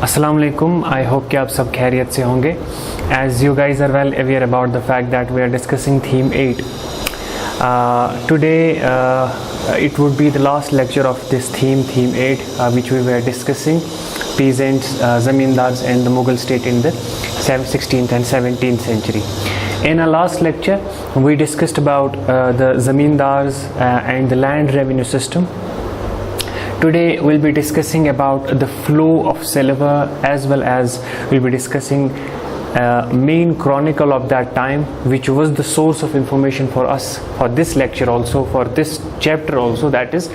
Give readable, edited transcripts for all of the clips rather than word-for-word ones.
अस्सलाम वालेकुम। I hope कि आप सब खैरियत से होंगे। As you guys are well aware about the fact that we are discussing theme 8 today. It would be the last lecture of this theme 8, which we were discussing peasants, zamindars and the Mughal state in the 16th and 17th century. In our last lecture, we discussed about the zamindars and the land revenue system. Today we'll be discussing about the flow of silver, as well as we'll be discussing main chronicle of that time, which was the source of information for us for this lecture also, for this chapter also, that is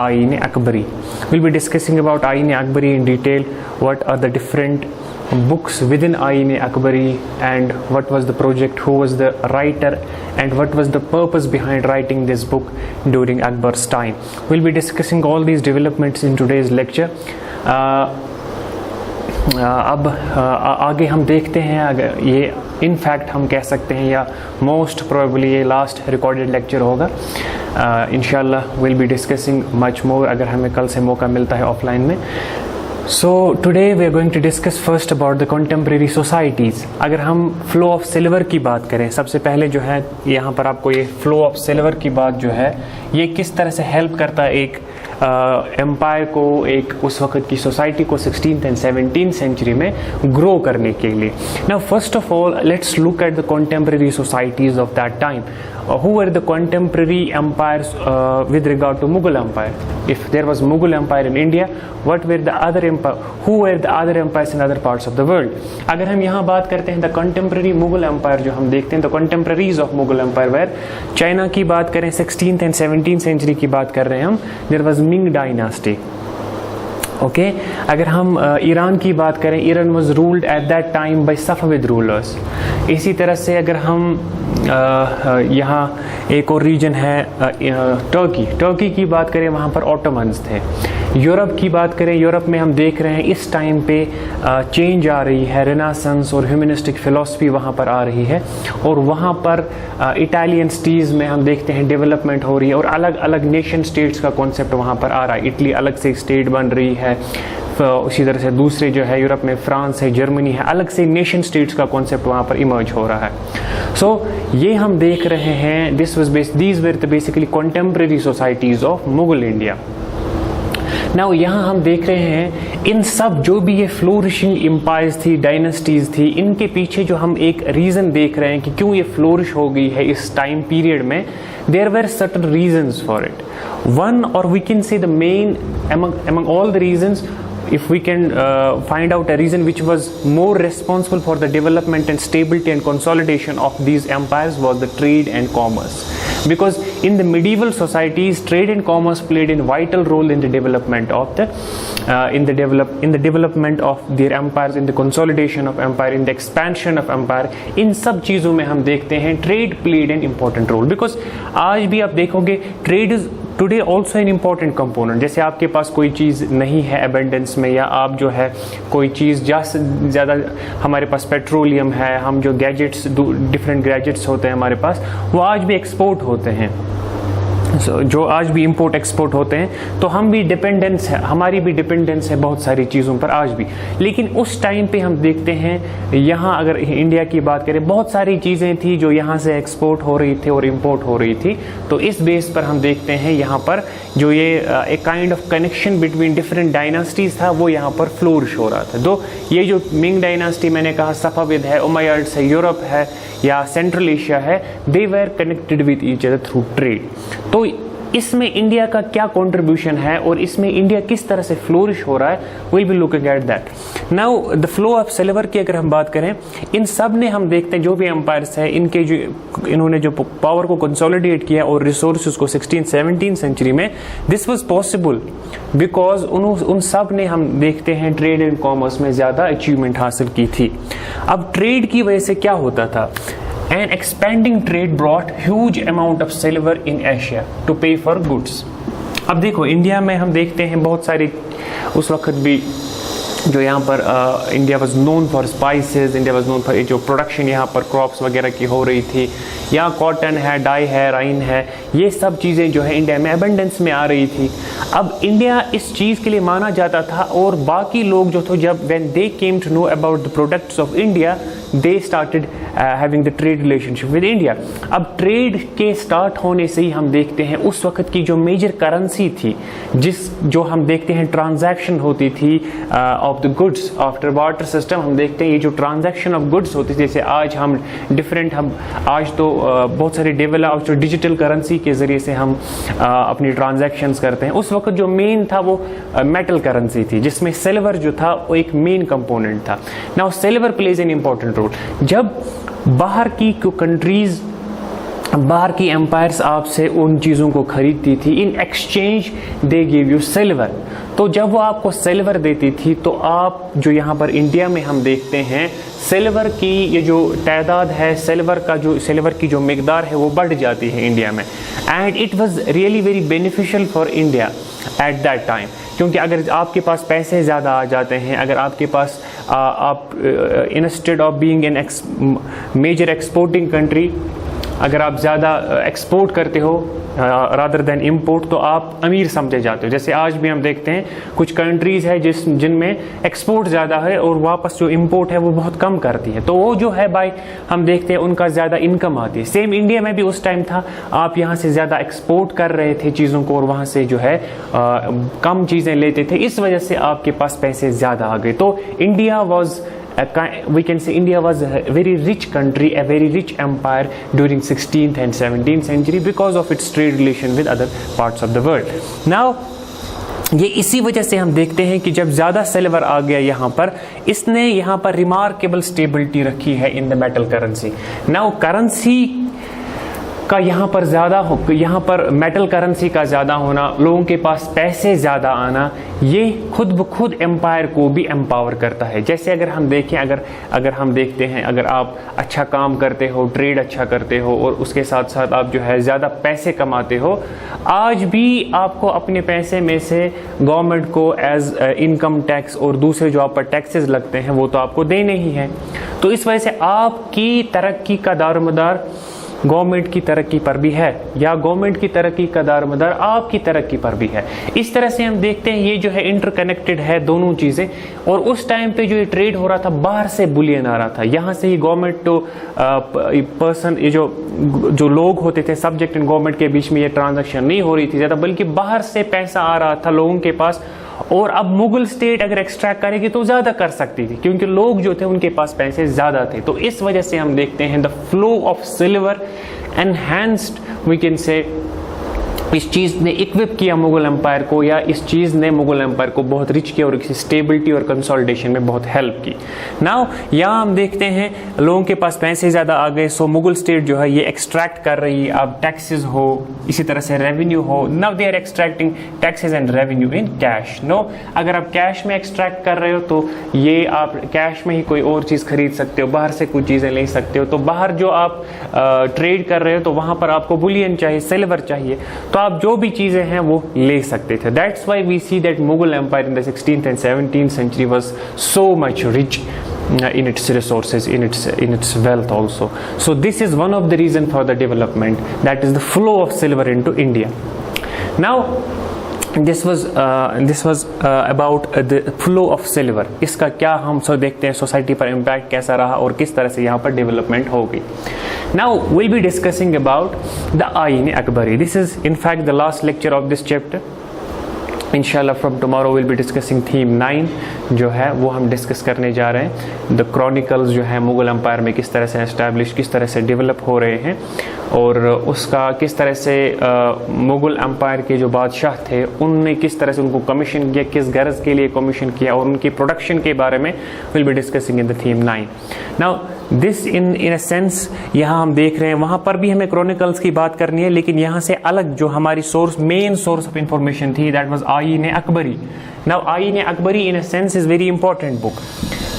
Ain-e-Akbari. We'll be discussing about Ain-e-Akbari in detail, what are the different books within Ain-e-Akbari and what was the project, who was the writer and what was the purpose behind writing this book during Akbar's time. We'll be discussing all these developments in today's lecture. अब आगे हम देखते हैं, अगर ये in fact हम कह सकते हैं या मोस्ट प्रोबेबली ये लास्ट रिकॉर्डेड लेक्चर होगा। इंशाल्लाह will be discussing much more अगर हमें कल से मौका मिलता है ऑफलाइन में। So today we are going to discuss first about the contemporary societies. अगर हम फ्लो ऑफ सिल्वर की बात करें, सबसे पहले जो है यहाँ पर आपको ये फ्लो ऑफ सिल्वर की बात जो है ये किस तरह से हेल्प करता है एक एम्पायर को, एक उस वक्त की सोसाइटी को 16th एंड 17th सेंचुरी में ग्रो करने के लिए। Now first of all let's look at the contemporary societies of that time. Who were the contemporary empires with regard to Mughal Empire? If there was Mughal Empire in India, what were the other empire? Who were the other empires in other parts of the world? अगर हम यहाँ बात करते हैं the contemporary Mughal Empire जो हम देखते हैं, the contemporaries of Mughal Empire where China की बात करें 16th and 17th century की बात कर रहे हैं हम, there was Ming dynasty. Okay अगर हम ईरान की बात करें, Iran was ruled at that time by Safavid rulers. इसी तरह से अगर हम यहाँ एक और रीजन है टर्की की बात करें, वहाँ पर ऑटोमन्स थे. यूरोप की बात करें, यूरोप में हम देख रहे हैं इस टाइम पे चेंज आ रही है, रेनेसांस और ह्यूमनिस्टिक फिलॉसफी वहाँ पर आ रही है और वहाँ पर इटालियन सिटीज़ में हम देखते हैं डेवलपमेंट हो रही है और अलग अलग नेशन स्टेट्स का कॉन्सेप्ट वहाँ पर आ रहा है. इटली अलग से स्टेट बन रही है, उसी तरह से दूसरे जो है यूरोप में फ्रांस है, जर्मनी है, अलग से नेशन स्टेट्स का कॉन्सेप्ट वहाँ पर इमर्ज हो रहा है. सो ये हम देख रहे हैं, these were the basically contemporary societies of Mughal India. Now यहाँ हम देख रहे हैं इन सब जो भी ये फ्लोरिशिंग एम्पायर्स थी, डायनेस्टीज थी, इनके पीछे जो हम एक रीज़न देख रहे हैं कि क्यों ये फ्लोरिश हो गई है इस टाइम पीरियड में, there were certain reasons for it. One or we can say the main among all the reasons, if we can find out a reason which was more responsible for the development and stability and consolidation of these empires was the trade and commerce. Because in the medieval societies, trade and commerce played a vital role in the development of the development of their empires, in the consolidation of empire, in the expansion of empire. इन सब चीज़ों में हम देखते हैं trade played an important role. Because आज भी आप देखोगे trade is today also an important component. जैसे आपके पास कोई चीज़ नहीं है एबेंडेंस में, या आप जो है कोई चीज़ ज़्यादा हमारे पास पेट्रोलियम है, हम जो गैजेट्स डिफरेंट गैजेट्स होते हैं हमारे पास, वो आज भी एक्सपोर्ट होते हैं. जो आज भी इंपोर्ट एक्सपोर्ट होते हैं, तो हम भी डिपेंडेंस है, हमारी भी डिपेंडेंस है बहुत सारी चीज़ों पर आज भी. लेकिन उस टाइम पे हम देखते हैं यहाँ अगर इंडिया की बात करें, बहुत सारी चीज़ें थी जो यहाँ से एक्सपोर्ट हो रही थी और इंपोर्ट हो रही थी. तो इस बेस पर हम देखते हैं यहाँ पर जो ये एक kind of connection between different dynasties था, वो यहाँ पर फ्लोरिश हो रहा था. दो ये जो मिंग डायनास्टी मैंने कहा, सफाविद है, उमय्यड्स है, यूरोप है या सेंट्रल एशिया है, they were connected with each other through trade. तो इसमें इंडिया का क्या कंट्रीब्यूशन है और इसमें इंडिया किस तरह से फ्लोरिश हो रहा है, will be looking at that. Now the flow of silver की अगर हम बात करें, इन सब ने हम देखते हैं जो भी एम्पायर्स है, इन्होंने जो पावर को कंसोलिडेट किया और रिसोर्सेज को 16th-17th सेंचुरी में, दिस वाज पॉसिबल बिकॉज उन सब ने हम देखते हैं ट्रेड एंड कॉमर्स में ज़्यादा अचीवमेंट हासिल की थी. अब ट्रेड की वजह से क्या होता था, An expanding trade brought huge amount of silver in Asia to pay for goods. अब देखो इंडिया में हम देखते हैं बहुत सारी उस वक्त भी जो यहाँ पर India was known for spices, India was known for जो प्रोडक्शन यहाँ पर क्रॉप्स वगैरह की हो रही थी, यहाँ कॉटन है, डाई है, राइन है, ये सब चीज़ें जो है इंडिया में एबंडेंस में आ रही थी। अब इंडिया इस चीज़ के लिए माना जाता था, और बाकी लोग जो थे जब when they came to know about the products of India, they started having the trade relationship with India. अब ट्रेड के स्टार्ट होने से ही हम देखते हैं उस वक्त की जो मेजर करेंसी थी, जो हम देखते हैं ट्रांजैक्शन होती थी of the goods after barter system, हम देखते हैं ये जो ट्रांजैक्शन ऑफ गुड्स होती थी, जैसे आज हम आज तो बहुत सारे डेवलप जो डिजिटल करेंसी के ज़रिए से हम अपनी ट्रांजैक्शंस करते हैं। उस वक्त जो मेन था वो मेटल करेंसी थी, जिसमें सिल्वर जो था वो एक मेन कंपोनेंट था। Now silver plays an important role. जब बाहर की कंट्रीज, बाहर की एम्पायर्स आपसे उन चीज़ों को खरीदती थी, in exchange they give you silver. तो जब वो आपको सिल्वर देती थी तो आप जो यहाँ पर इंडिया में हम देखते हैं सिल्वर की ये जो तादाद है, सिल्वर की जो मिकदार है वो बढ़ जाती है इंडिया में। And it was really very beneficial for India at that time, क्योंकि अगर आपके पास पैसे ज़्यादा आ जाते हैं, अगर आपके पास आप instead of being an major exporting country, अगर आप ज़्यादा एक्सपोर्ट करते हो रादर देन इम्पोर्ट, तो आप अमीर समझे जाते हो। जैसे आज भी हम देखते हैं कुछ कंट्रीज़ है जिनमें एक्सपोर्ट ज़्यादा है और वापस जो इम्पोर्ट है वो बहुत कम करती है, तो वो जो है भाई हम देखते हैं उनका ज़्यादा इनकम आती है। सेम इंडिया में भी उस टाइम था, आप यहाँ से ज़्यादा एक्सपोर्ट कर रहे थे चीज़ों को और वहाँ से जो है कम चीज़ें लेते थे, इस वजह से आपके पास पैसे ज़्यादा आ गए। तो India was we can say India was a very rich country, a very rich empire during 16th and 17th century because of its trade relation with other parts of the world. Now ये इसी वजह से हम देखते हैं कि जब ज़्यादा सिल्वर आ गया यहाँ पर, इसने यहाँ पर रिमार्केबल स्टेबिलिटी रखी है in the metal currency. Now currency का यहाँ पर मेटल करेंसी का ज़्यादा होना, लोगों के पास पैसे ज़्यादा आना, ये खुद ब खुद एम्पायर को भी एम्पावर करता है। जैसे अगर हम देखें, अगर हम देखते हैं, अगर आप अच्छा काम करते हो, ट्रेड अच्छा करते हो और उसके साथ साथ आप जो है ज़्यादा पैसे कमाते हो, आज भी आपको अपने पैसे में से गवर्नमेंट को एज इनकम टैक्स और दूसरे जो आप पर टैक्सेस लगते हैं वो तो आपको देने ही हैं। तो इस वजह से आपकी तरक्की का दारोमदार गवर्नमेंट की तरक्की पर भी है, या गवर्नमेंट की तरक्की का दारोमदार आपकी तरक्की पर भी है। इस तरह से हम देखते हैं ये जो है इंटरकनेक्टेड है दोनों चीज़ें। और उस टाइम पे जो ये ट्रेड हो रहा था, बाहर से बुलियन आ रहा था, यहाँ से ही गवर्नमेंट तो पर्सन, ये जो लोग होते थे सब्जेक्ट एंड गवर्नमेंट के बीच में ये ट्रांजैक्शन नहीं हो रही थी ज़्यादा, बल्कि बाहर से पैसा आ रहा था लोगों के पास। और अब मुगल स्टेट अगर एक्सट्रैक्ट करेगी तो ज़्यादा कर सकती थी, क्योंकि लोग जो थे उनके पास पैसे ज़्यादा थे। तो इस वजह से हम देखते हैं the flow of silver enhanced, we can say, इस चीज़ ने इक्विप किया मुगल एम्पायर को, या इस चीज़ ने मुगल एम्पायर को बहुत रिच किया और इसकी स्टेबिलिटी और कंसोलिडेशन में बहुत हेल्प की। नाउ यहाँ हम देखते हैं लोगों के पास पैसे ज़्यादा आ गए, सो मुगल स्टेट जो है ये एक्सट्रैक्ट कर रही है। अब टैक्सेस हो, इसी तरह से रेवेन्यू हो, now they are extracting taxes and revenue in cash. No, अगर आप कैश में एक्सट्रैक्ट कर रहे हो तो ये आप कैश में ही कोई और चीज़ खरीद सकते हो, बाहर से कुछ चीज़ें ले सकते हो। तो बाहर जो आप ट्रेड कर रहे हो तो वहाँ पर आपको बुलियन चाहिए, सिल्वर चाहिए, तो आप जो भी चीजें हैं वो ले सकते थे। That's why we see that Mughal empire in the 16th and 17th century was so much rich in its resources, in its wealth also. So this is one of the reason for the development, that is the flow of silver into India. Now this was about the flow of silver. इसका क्या हम सब देखते हैं, society पर impact कैसा रहा और किस तरह से यहाँ पर डेवलपमेंट हो गई। Now we'll be discussing about the Ayn Akbari. This is in fact the last lecture of this chapter. इंशाल्लाह from tomorrow will be discussing theme 9 जो है वो हम डिस्कस करने जा रहे हैं। द क्रॉनिकल्स जो है मुगल एम्पायर में किस तरह से एस्टैब्लिश, किस तरह से डेवलप हो रहे हैं, और उसका किस तरह से मुगल एम्पायर के जो बादशाह थे उनने किस तरह से उनको कमीशन किया, किस गर्ज के लिए कमीशन किया, और उनकी प्रोडक्शन के बारे में will be discussing in the theme 9। Now this in a sense यहाँ हम देख रहे हैं, वहाँ पर भी हमें क्रॉनिकल्स की बात करनी है, लेकिन यहाँ से अलग जो हमारी मेन सोर्स ऑफ इंफॉर्मेशन थी, that was Ain Akbari. Now Ain Akbari in a sense is very important book.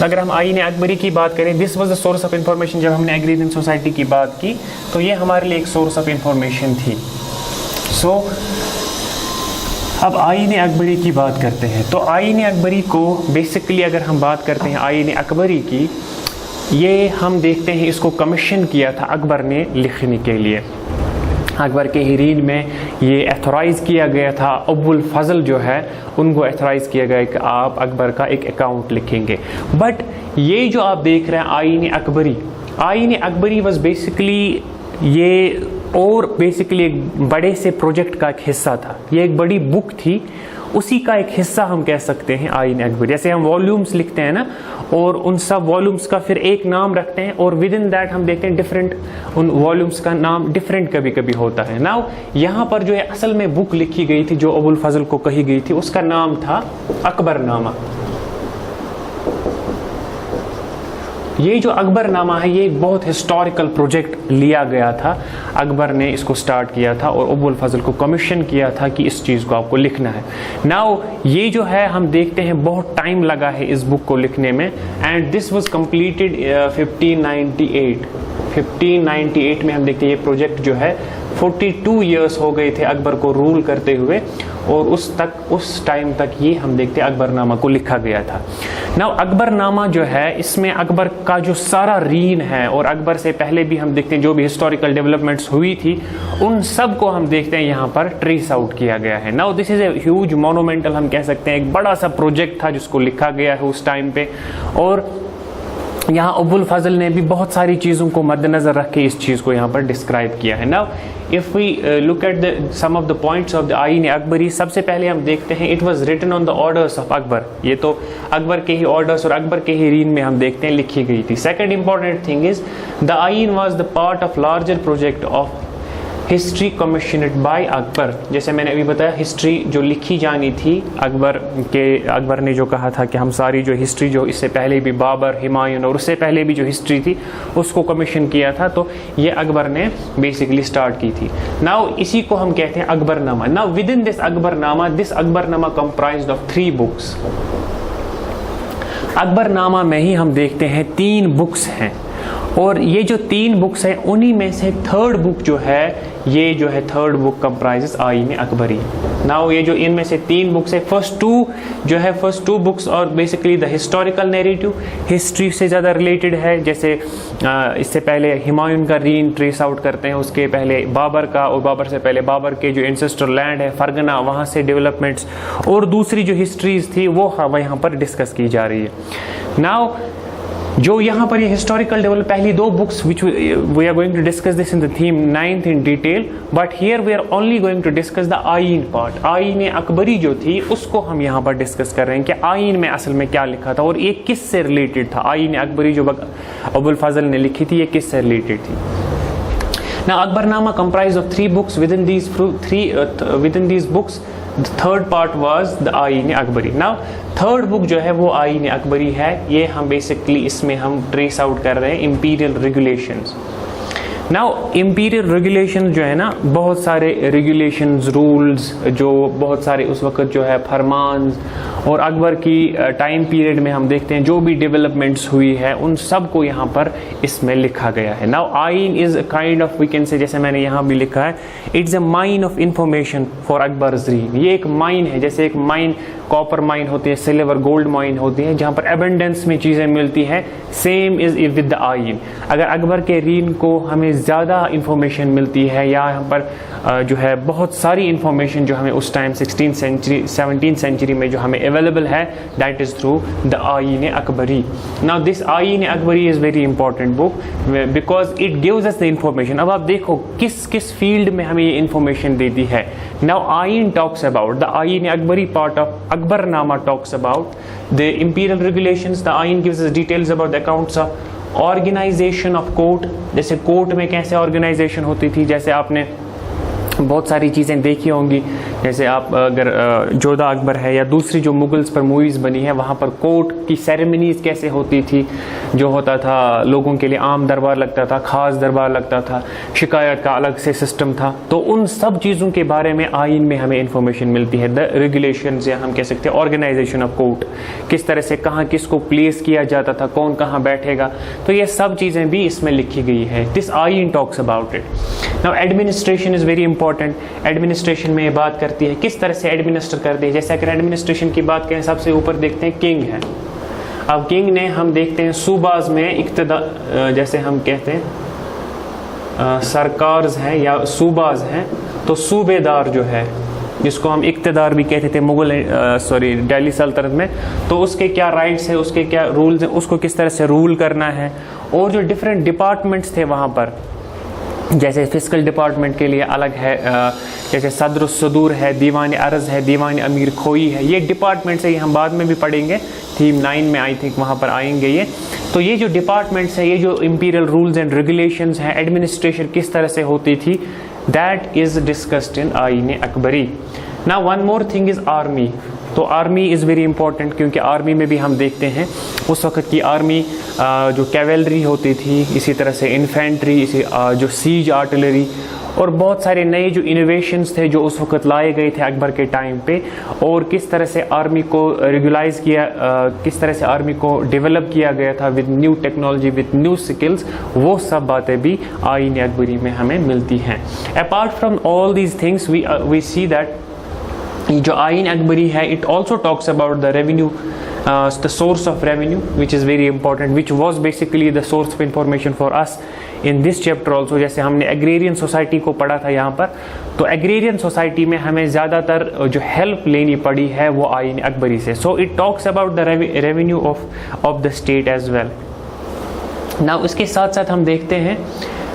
अगर हम आईन अकबरी की बात करें, this was the source of information. जब हमने एग्रीगेशन सोसाइटी की बात की तो ये हमारे लिए एक सोर्स ऑफ इंफॉर्मेशन थी। सो अब आईन अकबरी की बात करते हैं। तो आईन अकबरी को बेसिकली अगर हम बात करते हैं आईन अकबरी की, ये हम देखते हैं इसको कमीशन किया था अकबर ने लिखने के लिए। अकबर के हीरीन में ये एथोराइज़ किया गया था, अबुल फजल जो है उनको एथोराइज़ किया गया कि आप अकबर का एक अकाउंट लिखेंगे। बट ये जो आप देख रहे हैं आईन अकबरी वाज बेसिकली ये और बेसिकली एक बड़े से प्रोजेक्ट का एक हिस्सा था। ये एक बड़ी बुक थी, उसी का एक हिस्सा हम कह सकते हैं आईन अकबरी। जैसे हम वॉल्यूम्स लिखते हैं ना, और उन सब वॉल्यूम्स का फिर एक नाम रखते हैं, और विद इन दैट हम देखते हैं डिफरेंट उन वॉल्यूम्स का नाम डिफरेंट कभी कभी होता है। नाउ यहाँ पर जो है असल में बुक लिखी गई थी जो अबुल फजल को कही गई थी, उसका नाम था अकबरनामा। ये जो अकबरनामा है ये एक बहुत हिस्टोरिकल प्रोजेक्ट लिया गया था, अकबर ने इसको स्टार्ट किया था और अबुल फजल को कमीशन किया था कि इस चीज़ को आपको लिखना है। नाउ ये जो है हम देखते हैं बहुत टाइम लगा है इस बुक को लिखने में, एंड दिस वाज कंप्लीटेड 1598 में। हम देखते हैं ये प्रोजेक्ट जो है 42 ईयर्स हो गए थे अकबर को रूल करते हुए, और उस टाइम तक ये हम देखते हैं अकबरनामा को लिखा गया था। नाउ अकबरनामा जो है इसमें अकबर का जो सारा रीन है, और अकबर से पहले भी हम देखते हैं जो भी हिस्टोरिकल डेवलपमेंट्स हुई थी उन सब को हम देखते हैं यहाँ पर ट्रेस आउट किया गया है। Now this is a huge monumental, हम कह सकते हैं एक बड़ा सा प्रोजेक्ट था जिसको लिखा गया है उस टाइम पे, और यहाँ अबुल फजल ने भी बहुत सारी चीज़ों को मद्देनज़र रख के इस चीज़ को यहाँ पर डिस्क्राइब किया है। Now if we look at the some of the points of the Ain Akbari, सबसे पहले हम देखते हैं it was written on the orders of Akbar. ये तो अकबर के ही ऑर्डर्स और अकबर के ही रीन में हम देखते हैं लिखी गई थी। Second important thing is the Ain was the part of larger project of history commissioned by Akbar. जैसे मैंने अभी बताया, हिस्ट्री जो लिखी जानी थी अकबर ने जो कहा था कि हम सारी जो हिस्ट्री जो इससे पहले भी बाबर, हुमायूं और उससे पहले भी जो हिस्ट्री थी उसको कमीशन किया था, तो ये अकबर ने बेसिकली स्टार्ट की थी। नाउ इसी को हम कहते हैं Akbarnama. Now with in this Akbarnama comprised of 3 books. Akbarnama में ही हम देखते हैं 3 बुक्स हैं, और ये जो 3 बुक्स हैं उन्हीं में से थर्ड बुक जो है, ये जो है थर्ड बुक कंप्राइजेस आईन अकबरी। नाउ ये जो इनमें से 3 बुक्स है, फर्स्ट टू बुक्स और basically the historical narrative, history से ज़्यादा रिलेटेड है। जैसे इससे पहले हुमायूं का रीन ट्रेस आउट करते हैं, उसके पहले बाबर का, और बाबर से पहले बाबर के जो एंसेस्टर लैंड है फरगना, वहाँ से डेवलपमेंट्स, और दूसरी जो हिस्ट्रीज थी वो यहाँ पर डिस्कस की जा रही है। नाउ जो यहाँ पर ये हिस्टोरिकल डेवलप, पहली 2 books which we are going to discuss this in the theme 9th in detail, but here we are only going to discuss the Ain part. Ain Akbari जो थी उसको हम यहाँ पर डिस्कस कर रहे हैं कि आईन में असल में क्या लिखा था और ये किस से रिलेटेड था। आईन अकबरी जो अबुल फजल ने लिखी थी ये किस से रिलेटेड थी। Now Akbarnama comprised of 3 books. Within these books, the third part was the आईन अकबरी। Now थर्ड बुक जो है वो आईन अकबरी है। ये हम बेसिकली इसमें हम ट्रेस आउट कर रहे हैं imperial regulations. Now imperial regulation जो है ना, बहुत सारे रेगुलेशंस, रूल्स, जो बहुत सारे उस वक्त जो है फरमान, और अकबर की टाइम पीरियड में हम देखते हैं जो भी डेवलपमेंट्स हुई है उन सब को यहाँ पर इसमें लिखा गया है। Now Ain is kind of, we can say, जैसे मैंने यहाँ भी लिखा है, it's a mine of information for Akbar's reign. ये एक माइन है, जैसे एक माइन, कॉपर माइन होती है, सिल्वर गोल्ड माइन होती है, जहाँ पर एबंडेंस में चीज़ें मिलती हैं। सेम इज विद द आईन। अगर अकबर के रीन को हमें ज़्यादा इंफॉर्मेशन मिलती है, या यहाँ पर जो है बहुत सारी इंफॉर्मेशन जो हमें उस time 16th century 17th century में जो हमें अवेलेबल है, that is through the Ain Akbari. Now this आईन Akbari is very important book because it gives us the information. अब आप देखो किस किस फील्ड में हमें ये इंफॉर्मेशन देती है। नाउ आईन talks about the Ain Akbari part of Akbarnama talks about the imperial regulations. The Ain gives us details about the accounts of organization of court. जैसे कोर्ट में कैसे ऑर्गेनाइजेशन होती थी, जैसे आपने बहुत सारी चीज़ें देखी होंगी, जैसे आप अगर जोधा अकबर है या दूसरी जो मुगल्स पर मूवीज़ बनी है, वहाँ पर कोर्ट की सेरेमनीज़ कैसे होती थी, जो होता था लोगों के लिए आम दरबार लगता था, ख़ास दरबार लगता था, शिकायत का अलग से सिस्टम था। तो उन सब चीज़ों के बारे में आईन में हमें इंफॉर्मेशन मिलती है। द रेगुलेशंस, या हम कह सकते हैं ऑर्गेनाइजेशन ऑफ कोर्ट, किस तरह से कहाँ किसको प्लेस किया जाता था, कौन कहाँ बैठेगा, तो ये सब चीज़ें भी इसमें लिखी गई है। दिस आईन talks about it. Now administration is very important. Administration में ये बात कर करती है, किस तरह से एडमिनिस्टर करती है। जैसे अगर एडमिनिस्ट्रेशन की बात करें, सबसे ऊपर देखते हैं किंग है। अब किंग ने हम देखते हैं सूबाज में इक्तदार, जैसे हम कहते हैं सरकार्स हैं या सूबाज हैं, तो सूबेदार जो है जिसको हम इक्तदार भी कहते थे मुगल दिल्ली सल्तनत में, तो उसके क्या राइट्स है, उसके क्या रूल्स हैं, उसको किस तरह से रूल करना है। और जो डिफरेंट डिपार्टमेंट्स थे वहाँ पर, जैसे फिस्कल डिपार्टमेंट के लिए अलग है, जैसे सदर सदूर है, दीवान अर्ज है, दीवान अमीर खोई है, ये डिपार्टमेंट्स है, ये हम बाद में भी पढ़ेंगे, थीम 9 में आई थिंक वहाँ पर आएंगे ये। तो ये जो डिपार्टमेंट्स है, ये जो इंपीरियल रूल्स एंड रेगुलेशंस हैं, एडमिनिस्ट्रेशन किस तरह से होती थी, that is discussed in Ain Akbari. Now one more thing is army. तो आर्मी इज़ वेरी इंपॉर्टेंट, क्योंकि आर्मी में भी हम देखते हैं उस वक्त की आर्मी जो कैवेलरी होती थी, इसी तरह से इन्फेंट्री, इसी जो सीज आर्टिलरी, और बहुत सारे नए जो इनोवेशंस थे जो उस वक्त लाए गए थे अकबर के टाइम पे, और किस तरह से आर्मी को रेगुलाइज किया, किस तरह से आर्मी को डेवलप किया गया था with new technology, with new skills, वो सब बातें भी आईन अकबरी में हमें मिलती हैं। Apart from all these things we see that जो आईन अकबरी है, it also talks about the revenue, the source of revenue, which is very important, which was basically the source of information for us in this chapter also। जैसे हमने agrarian society को पढ़ा था यहाँ पर, तो एग्रेरियन सोसाइटी में हमें ज़्यादातर जो हेल्प लेनी पड़ी है वो आईन अकबरी से। So it talks about the revenue of the state as well. Now इसके साथ साथ हम देखते हैं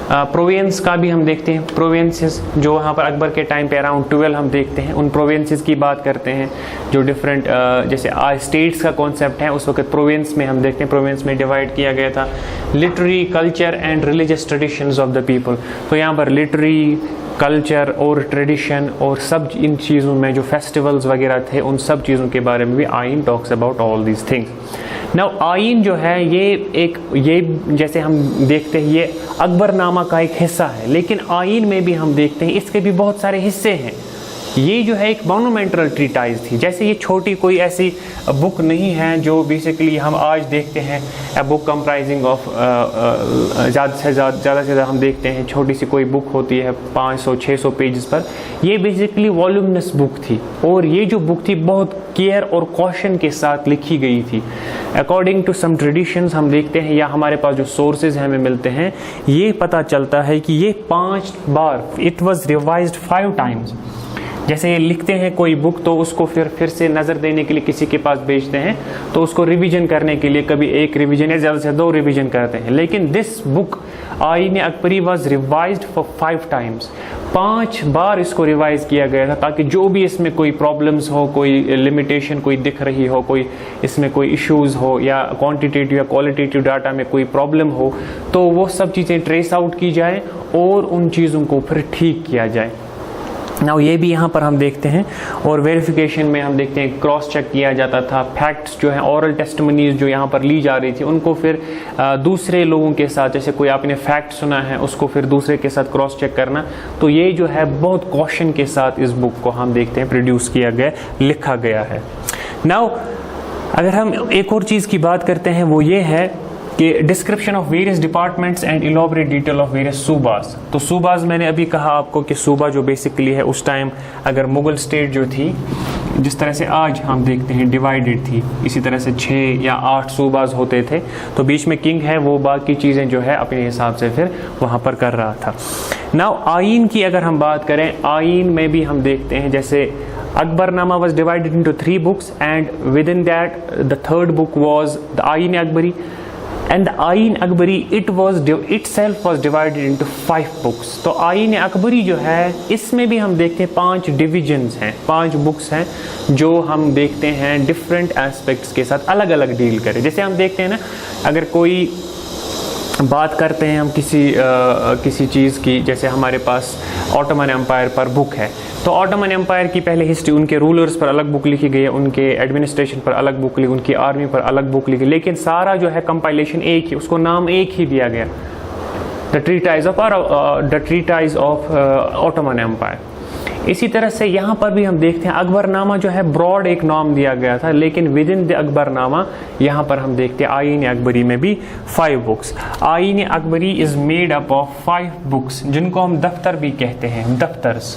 प्रोविंस का भी हम देखते हैं, प्रोविंसेस जो वहाँ पर अकबर के टाइम पे अराउंड 12 हम देखते हैं, उन प्रोविंसेस की बात करते हैं जो डिफरेंट जैसे आज स्टेट्स का कॉन्सेप्ट है, उस वक्त प्रोविंस में हम देखते हैं, प्रोविंस में डिवाइड किया गया था literary, culture and religious traditions of the people. तो यहाँ पर लिटरेरी, कल्चर और ट्रेडिशन और सब इन चीज़ों में जो फेस्टिवल्स वगैरह थे, उन सब चीज़ों के बारे में भी आईन talks about all these things. Now आईन जो है ये जैसे हम देखते हैं ये अकबरनामा का एक हिस्सा है, लेकिन आईन में भी हम देखते हैं इसके भी बहुत सारे हिस्से हैं। ये जो है एक मोनूमेंटल ट्रीटाइज थी, जैसे ये छोटी कोई ऐसी बुक नहीं है जो बेसिकली हम आज देखते हैं ए बुक कंप्राइजिंग ऑफ ज़्यादा से ज़्यादा हम देखते हैं छोटी सी कोई बुक होती है 500-600 पेजेस पर। ये बेसिकली वॉल्यूमिनस बुक थी, और ये जो बुक थी बहुत केयर और कॉशन के साथ लिखी गई थी। अकॉर्डिंग टू सम ट्रेडिशंस हम देखते हैं या हमारे पास जो सोर्सेज हमें मिलते हैं, ये पता चलता है कि ये 5 बार इट वॉज रिवाइज्ड 5 टाइम्स। जैसे ये लिखते हैं कोई बुक तो उसको फिर से नज़र देने के लिए किसी के पास भेजते हैं, तो उसको रिवीजन करने के लिए कभी 1 रिवीजन या ज़्यादा से 2 रिवीजन करते हैं, लेकिन दिस बुक आईन Akbari was revised for 5 times. 5 बार इसको रिवाइज किया गया था, ताकि जो भी इसमें कोई प्रॉब्लम्स हो, कोई लिमिटेशन कोई दिख रही हो, कोई इसमें कोई इश्यूज़ हो, या क्वांटिटेटिव या क्वालिटेटिव डाटा में कोई प्रॉब्लम हो, तो वो सब चीज़ें ट्रेस आउट की जाए और उन चीज़ों को फिर ठीक किया जाए। नाउ ये भी यहाँ पर हम देखते हैं, और वेरिफिकेशन में हम देखते हैं क्रॉस चेक किया जाता था। फैक्ट्स जो हैं, ऑरल टेस्टिमनीज जो यहाँ पर ली जा रही थी, उनको फिर दूसरे लोगों के साथ, जैसे कोई आपने फैक्ट सुना है उसको फिर दूसरे के साथ क्रॉस चेक करना। तो ये जो है बहुत कॉशन के साथ इस बुक को हम देखते हैं प्रोड्यूस किया गया, लिखा गया है। नाउ अगर हम एक और चीज़ की बात करते हैं, वो ये है कि description of various departments and elaborate detail of various सूबास। तो सूबास मैंने अभी कहा आपको कि सूबा जो बेसिकली है उस टाइम अगर मुगल स्टेट जो थी, जिस तरह से आज हम देखते हैं डिवाइडेड थी, इसी तरह से 6 या 8 सूबास होते थे, तो बीच में किंग है, वो बाकी चीज़ें जो है अपने हिसाब से फिर वहाँ पर कर रहा था। नाउ आईन की अगर हम बात करें, आईन में भी हम देखते हैं जैसे Akbarnama was divided into 3 books, and within that the 3rd book was the Ayin Akbari, and the Ayin Akbari itself was divided into 5 books। तो आईन अकबरी जो है इसमें भी हम देखते हैं 5 डिविजन्स हैं, 5 बुक्स हैं जो हम देखते हैं डिफरेंट एस्पेक्ट्स के साथ अलग अलग डील करें। जैसे हम देखते हैं ना, अगर कोई बात करते हैं हम किसी चीज़ की, जैसे हमारे पास ऑटोमन एम्पायर पर बुक है, तो ऑटोमन एम्पायर की पहले हिस्ट्री, उनके रूलर्स पर अलग बुक लिखी गई है, उनके एडमिनिस्ट्रेशन पर अलग बुक लिखी, उनकी आर्मी पर अलग बुक लिखी, लेकिन सारा जो है कंपाइलेशन एक ही, उसको नाम एक ही दिया गया, the treatise of Ottoman empire. इसी तरह से यहाँ पर भी हम देखते हैं अकबरनामा जो है ब्रॉड एक नाम दिया गया था, लेकिन विद इन द अकबरनामा यहाँ पर हम देखते हैं आईन अकबरी में भी 5 books. Ain Akbari is made up of 5 books, जिनको हम दफ्तर भी कहते हैं, दफ्तर्स।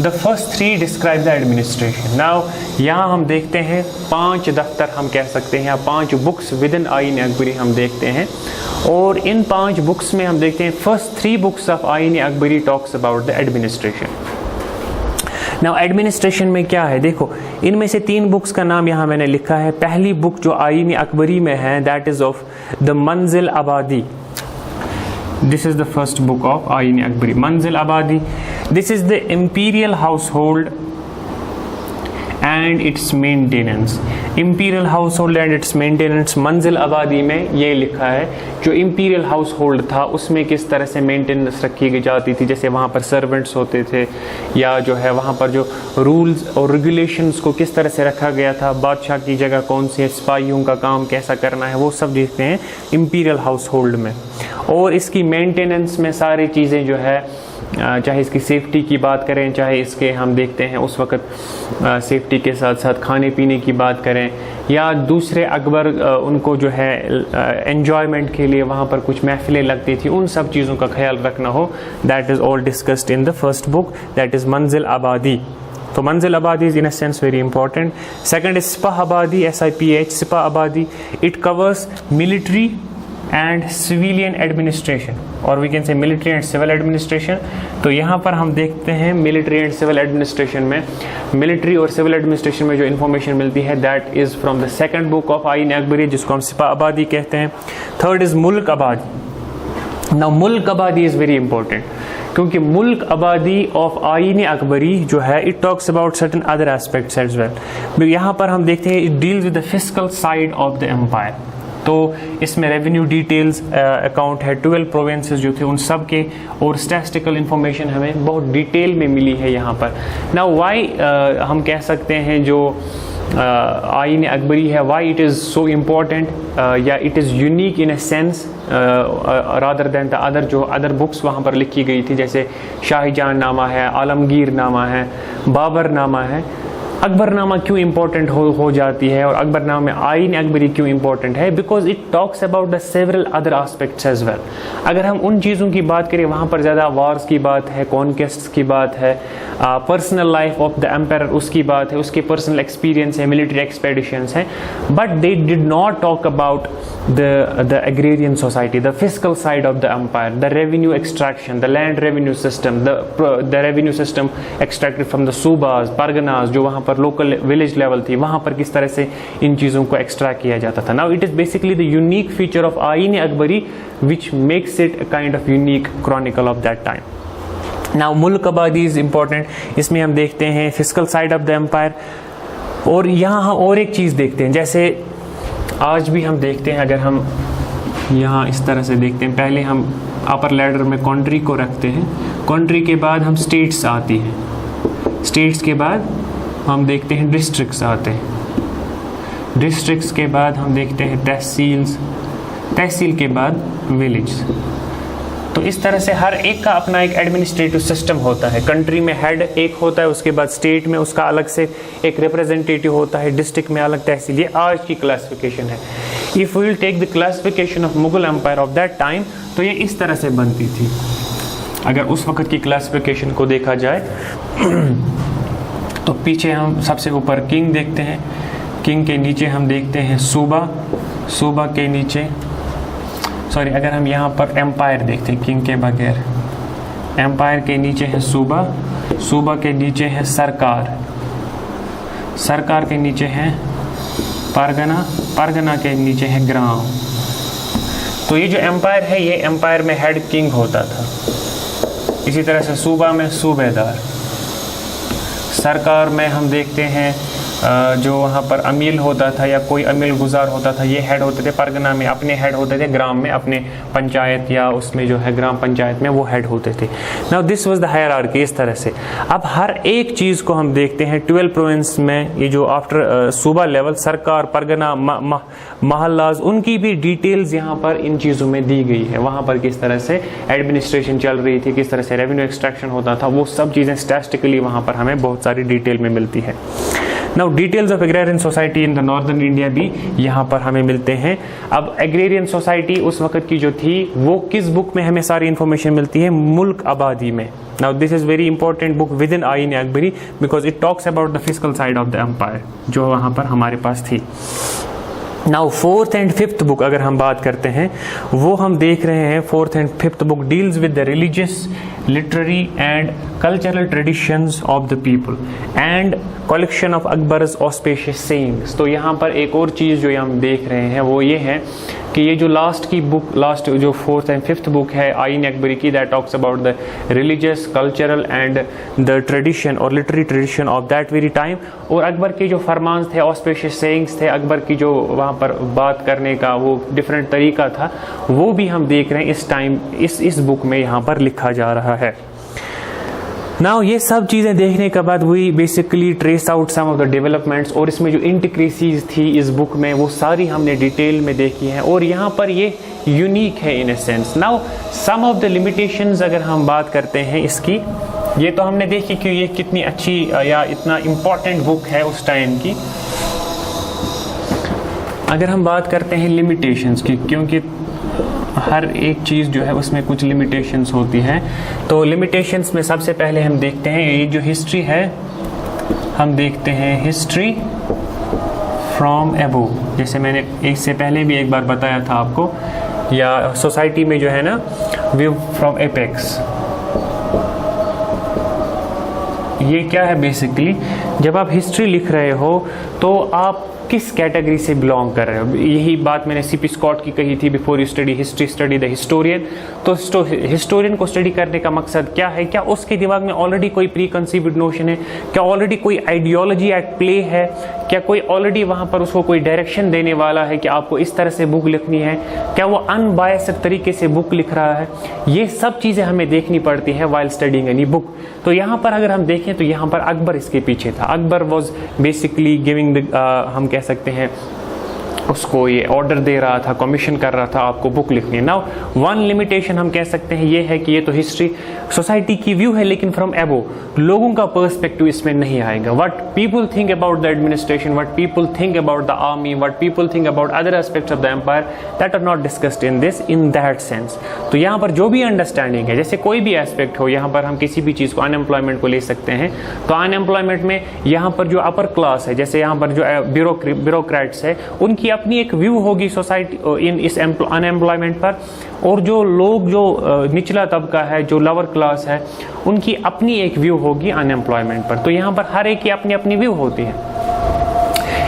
The first 3 describe the administration. Now यहाँ हम देखते हैं 5 दफ्तर हम कह सकते हैं, या 5 books with in Ain Akbari हम देखते हैं, और इन 5 बुक्स में हम देखते हैं first 3 books of Ain Akbari talks about the administration. Now administration में क्या है, देखो इनमें से 3 बुक्स का नाम यहाँ मैंने लिखा है। पहली बुक जो आईन अकबरी में है दैट इज ऑफ द मंजिल आबादी। This is the first book of Ayn Akbari, Manzil Abadi. This is the imperial household and its maintenance. Imperial household and its maintenance, मंजिल आबादी में ये लिखा है जो imperial household था उसमें किस तरह से मेंटेनेंस रखी जाती थी, जैसे वहाँ पर सर्वेंट्स होते थे, या जो है वहाँ पर जो रूल्स और रेगुलेशंस को किस तरह से रखा गया था, बादशाह की जगह कौन सी है, सिपाहियों का काम कैसा करना है, वो सब देखते हैं imperial household में। और इसकी मेंटेनेंस में सारी चीज़ें जो है, चाहे इसकी सेफ्टी की बात करें, चाहे इसके हम देखते हैं उस वक़्त सेफ्टी के साथ साथ खाने पीने की बात करें, या दूसरे अकबर उनको जो है एन्जॉयमेंट के लिए वहाँ पर कुछ महफिलें लगती थी, उन सब चीज़ों का ख्याल रखना हो, that is all discussed in the first book, that is Manzil Abadi. तो Manzil Abadi is in a sense very important. Second is Sipah Abadi, SIPH, Sipah Abadi. It covers military and civilian administration, और we can say military and civil administration. तो यहाँ पर हम देखते हैं military and civil administration में, military और सिविल एडमिनिस्ट्रेशन में जो इन्फॉर्मेशन मिलती है that is from the second book of Ain Akbari, जिसको हम सिपाह आबादी कहते हैं। थर्ड इज़ मुल्क आबादी। Now Mulk Abadi is very important, क्योंकि मुल्क आबादी ऑफ आईन अकबरी जो है it talks about certain other aspects as well. यहाँ पर हम देखते हैं it deals with the fiscal side of the empire. तो इसमें रेवेन्यू डिटेल्स अकाउंट है, 12 प्रोविंसेस जो थे उन सब के, और स्टैटिस्टिकल इंफॉर्मेशन हमें बहुत डिटेल में मिली है यहाँ पर। नाउ वाई हम कह सकते हैं जो आईन अकबरी है, why it is so important, या it is unique in a sense rather than the other जो अदर बुक्स वहाँ पर लिखी गई थी, जैसे शाहजहां नामा है, आलमगीर नामा है, बाबर नामा है। अकबरनामा क्यों इंपॉर्टेंट हो जाती है, और अकबरनामा में आईन अकबरी क्यों इंपॉर्टेंट है, because it talks about the several other aspects as well. अगर हम उन चीज़ों की बात करें, वहाँ पर ज़्यादा वार्स की बात है, कॉन्क्वेस्ट्स की बात है, personal life of the empire उसकी बात है, उसके पर्सनल एक्सपीरियंस है, मिलिट्री एक्सपेडिशंस हैं, but they did not talk about the agrarian society, the fiscal side of the empire, the revenue extraction, the land revenue system, the revenue system extracted from the सूबाज, परगनास, जो वहाँ पर local village level थी, वहाँ पर किस तरह से इन चीज़ों को एक्सट्रैक्ट किया जाता था। Now it is basically the unique feature of Ain Akbari which makes it a kind of unique chronicle of that time. Now Mulk Abadi is important, इसमें हम देखते हैं fiscal side of the empire, और यहाँ हम और एक चीज़ देखते हैं, जैसे आज भी हम देखते हैं, अगर हम यहाँ इस तरह से देखते हैं, पहले हम अपर लैडर में कंट्री को रखते हैं, कंट्री के बाद हम स्टेट्स आती हैं, स्टेट्स के बाद हम देखते हैं डिस्ट्रिक्ट्स आते हैं, डिस्ट्रिक्ट्स के बाद हम देखते हैं तहसील्स, तहसील के बाद विलेज। तो इस तरह से हर एक का अपना एक एडमिनिस्ट्रेटिव सिस्टम होता है। कंट्री में हेड एक होता है, उसके बाद स्टेट में उसका अलग से एक रिप्रेजेंटेटिव होता है, डिस्ट्रिक्ट में अलग तहसील। ये आज की क्लासिफिकेशन है। If we will take the classification of Mughal empire of that time, तो ये इस तरह से बनती थी। अगर उस वक़्त की क्लासिफिकेशन को देखा जाए तो पीछे हम सबसे ऊपर किंग देखते हैं, किंग के नीचे हम देखते हैं सूबा, सूबा के नीचे अगर हम यहाँ पर एम्पायर देखते हैं किंग के बगैर, एम्पायर के नीचे है सूबा, सूबा के नीचे है सरकार, सरकार के नीचे है परगना, परगना के नीचे है ग्राम। तो ये जो एम्पायर है, ये एम्पायर में हेड किंग होता था। इसी तरह से सूबा में सूबेदार, सरकार में हम देखते हैं जो वहाँ पर अमील होता था या कोई अमील गुजार होता था, ये हेड होते थे। परगना में अपने हेड होते थे, ग्राम में अपने पंचायत या उसमें जो है ग्राम पंचायत में वो हेड होते थे। Now this was the hierarchy. इस तरह से अब हर एक चीज़ को हम देखते हैं 12 प्रोविंस में, ये जो आफ्टर सूबा लेवल, सरकार, परगना, महल्लाज, उनकी भी डिटेल्स यहाँ पर इन चीज़ों में दी गई है। वहाँ पर किस तरह से एडमिनिस्ट्रेशन चल रही थी, किस तरह से रेवेन्यू एक्सट्रैक्शन होता था, वो सब चीज़ें स्टैटिस्टिकली वहाँ पर हमें बहुत सारी डिटेल में मिलती है। Now details of agrarian society in the northern India भी यहाँ पर हमें मिलते हैं। अब एग्रेरियन सोसाइटी उस वक्त की जो थी वो किस बुक में हमें सारी इंफॉर्मेशन मिलती है? मुल्क आबादी में। Now this is very important book within Ain Akbari because it talks about the physical side of the empire जो वहाँ पर हमारे पास थी। Now fourth and fifth book अगर हम बात करते हैं वो हम देख रहे हैं, fourth and fifth book deals with the religious, literary and cultural traditions of the people and collection of Akbar's auspicious sayings. तो यहाँ पर एक और चीज़ जो हम देख रहे हैं वो ये है कि ये जो लास्ट जो फोर्थ एंड फिफ्थ बुक है आईन अकबरी की, that talks about the religious, cultural and the tradition और literary tradition of that very time, और अकबर के जो फरमान थे, ऑस्पेशियस सेइंग्स थे, अकबर की जो वहाँ पर बात करने का वो डिफरेंट तरीका था, वो भी हम देख रहे हैं इस टाइम इस बुक में यहाँ पर लिखा जा रहा है। नाउ ये सब चीज़ें देखने के बाद we basically trace out some of the developments, और इसमें जो इंटिक्रेसीज थी इस बुक में वो सारी हमने डिटेल में देखी हैं, और यहाँ पर ये यूनिक है in a sense. Now some of the limitations अगर हम बात करते हैं इसकी, ये तो हमने देखी कि ये कितनी अच्छी या इतना इम्पॉर्टेंट बुक है उस टाइम की। अगर हम बात करते हैं लिमिटेशंस की, क्योंकि हर एक चीज़ जो है उसमें कुछ लिमिटेशंस होती हैं, तो लिमिटेशंस में सबसे पहले हम देखते हैं ये जो हिस्ट्री है, हम देखते हैं हिस्ट्री फ्रॉम अबोव, जैसे मैंने इससे पहले भी एक बार बताया था आपको, या सोसाइटी में जो है ना व्यू फ्रॉम एपेक्स। ये क्या है बेसिकली, जब आप हिस्ट्री लिख रहे हो तो आप किस कैटेगरी से बिलोंग कर रहे हो। यही बात मैंने सीपी स्कॉट की कही थी, before you study history study the historian. तो हिस्टोरियन को स्टडी करने का मकसद क्या है? क्या उसके दिमाग में ऑलरेडी कोई प्री कंसीव्ड नोशन है? क्या ऑलरेडी कोई आइडियोलॉजी एट प्ले है? क्या कोई ऑलरेडी वहाँ पर उसको कोई डायरेक्शन देने वाला है कि आपको इस तरह से बुक लिखनी है? क्या वो अनबायस्ड तरीके से बुक लिख रहा है? ये सब चीज़ें हमें देखनी पड़ती है वाइल स्टडिंग एनी बुक। तो यहाँ पर अगर हम देखें तो यहाँ पर अकबर इसके पीछे था। अकबर वॉज बेसिकली गिविंग हम कह सकते हैं उसको ये ऑर्डर दे रहा था, कमीशन कर रहा था आपको बुक लिखनी है। नाउ वन लिमिटेशन हम कह सकते हैं ये है कि ये तो हिस्ट्री सोसाइटी की व्यू है, लेकिन फ्रॉम एबो लोगों का पर्सपेक्टिव इसमें नहीं आएगा। What people think about the administration, what people think about the army, what people think about other aspects of the empire, that are not discussed in this in that sense. तो यहाँ पर जो भी understanding है, जैसे कोई भी aspect हो, यहाँ पर हम किसी भी चीज़ को अनएम्प्लॉयमेंट को ले सकते हैं, तो अनएम्प्लॉयमेंट में यहाँ पर जो अपर क्लास है, जैसे यहाँ पर जो ब्यूरोक्रेट्स है, उनकी अपनी एक व्यू होगी सोसाइटी इन इस अनएम्प्लॉयमेंट पर, और जो लोग जो निचला तबका है, जो लोअर क्लास है, उनकी अपनी एक व्यू होगी अनएम्प्लॉयमेंट पर। तो यहाँ पर हर एक की अपनी अपनी व्यू होती है।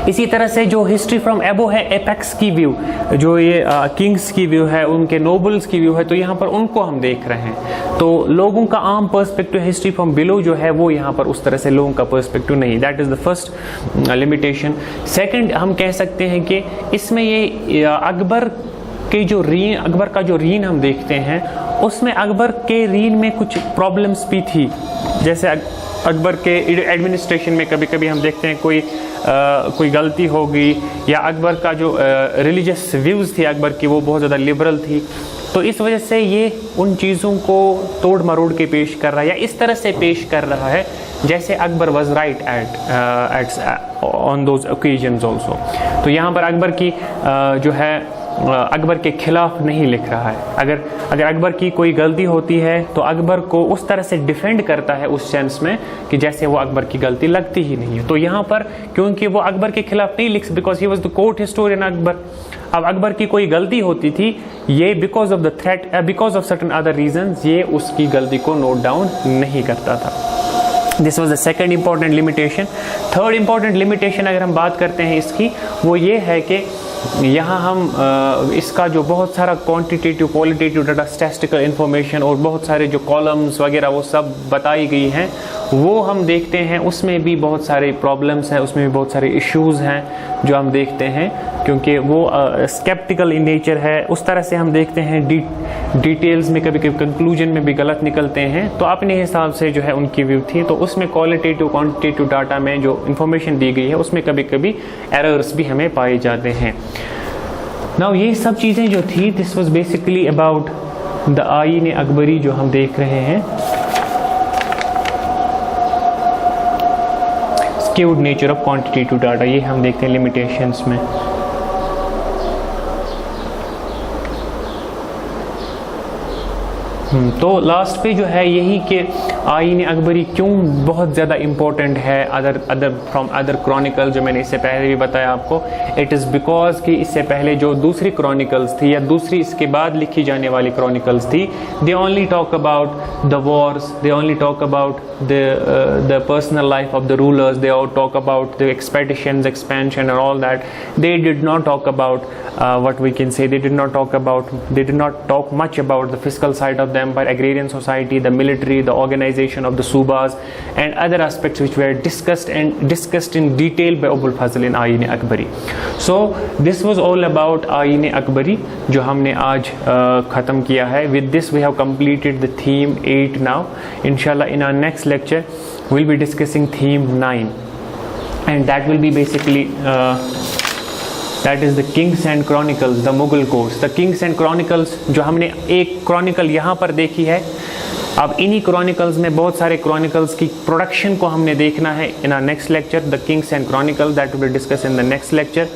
इसी तरह से जो हिस्ट्री फ्रॉम एबो है, एपेक्स की व्यू, जो ये किंग्स की व्यू है, उनके नोबल्स की व्यू है, तो यहाँ पर उनको हम देख रहे हैं। तो लोगों का आम पर्सपेक्टिव हिस्ट्री फ्रॉम बिलो जो है वो यहाँ पर उस तरह से लोगों का पर्सपेक्टिव नहीं। That is the first limitation. Second हम कह सकते हैं कि इसमें ये अकबर का जो रीन हम देखते हैं, उसमें अकबर के रीन में कुछ प्रॉब्लम्स भी थी। जैसे अकबर के एडमिनिस्ट्रेशन में कभी कभी हम देखते हैं कोई गलती होगी, या अकबर का जो रिलीजियस व्यूज़ थी अकबर की वो बहुत ज़्यादा लिबरल थी। तो इस वजह से ये उन चीज़ों को तोड़ मरोड़ के पेश कर रहा है, या इस तरह से पेश कर रहा है जैसे Akbar was right at on those occasions also. तो यहाँ पर अकबर की जो है अकबर के खिलाफ नहीं लिख रहा है। अगर अकबर की कोई गलती होती है तो अकबर को उस तरह से डिफेंड करता है उस सेंस में कि जैसे वो अकबर की गलती लगती ही नहीं है। तो यहाँ पर क्योंकि वो अकबर के खिलाफ नहीं लिख, because he was the court historian Akbar. अब अकबर की कोई गलती होती थी, ये because of the threat, because of certain other reasons, ये उसकी गलती को नोट डाउन नहीं करता था। This was the second important limitation. Third important limitation अगर हम बात करते हैं इसकी, वो ये है कि यहाँ हम इसका जो बहुत सारा quantitative qualitative data, statistical information और बहुत सारे जो कॉलम्स वगैरह वो सब बताई गई हैं, वो हम देखते हैं उसमें भी बहुत सारे प्रॉब्लम्स हैं, उसमें भी बहुत सारे इश्यूज़ हैं जो हम देखते हैं, क्योंकि वो स्केप्टिकल इन नेचर है। उस तरह से हम देखते हैं डिटेल्स में कभी कभी कंक्लूजन में भी गलत निकलते हैं। तो अपने हिसाब से जो है उनकी व्यू थी, तो उसमें क्वालिटेटिव क्वांटिटेटिव डाटा में जो इन्फॉर्मेशन दी गई है उसमें कभी कभी एरर्स भी हमें पाए जाते हैं। नाउ ये सब चीज़ें जो थी, this was basically about the Ain Akbari जो हम देख रहे हैं। Skewed nature of quantitative data, ये हम देखते हैं लिमिटेशंस में। तो लास्ट पे जो है यही कि आईन अकबरी क्यों बहुत ज़्यादा इम्पोर्टेंट है फ्रॉम अदर क्रॉनिकल, जो मैंने इससे पहले भी बताया आपको। इट इज़ बिकॉज कि इससे पहले जो दूसरी क्रॉनिकल्स थी या दूसरी इसके बाद लिखी जाने वाली क्रॉनिकल्स थी, they only talk about the Wars, they only talk about the personal life of the rulers, they all talk about the expeditions, expansion and all that. They did not talk about what we can say, they did not talk much about the fiscal side of the empire, agrarian society, the military, the organization of the subas and other aspects which were discussed in detail by Abul Fazl in Ayin Akbari. So this was all about Ayin Akbari जो हमने आज ख़त्म किया है. With this we have completed the theme 8 now. Inshallah in our next lecture we'll be discussing theme 9 and that will be basically that is the Kings and Chronicles, the Mughal courts. The Kings and Chronicles जो हमने एक Chronicle यहाँ पर देखी है, अब इन्हीं chronicles में बहुत सारे क्रॉनिकल्स की प्रोडक्शन को हमने देखना है in our next lecture, the Kings and Chronicles, that will be discussed in the next lecture.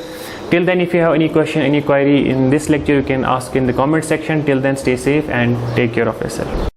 Till then, if you have any question, any query in this lecture, you can ask in the comment section. Till then, stay safe and take care of yourself.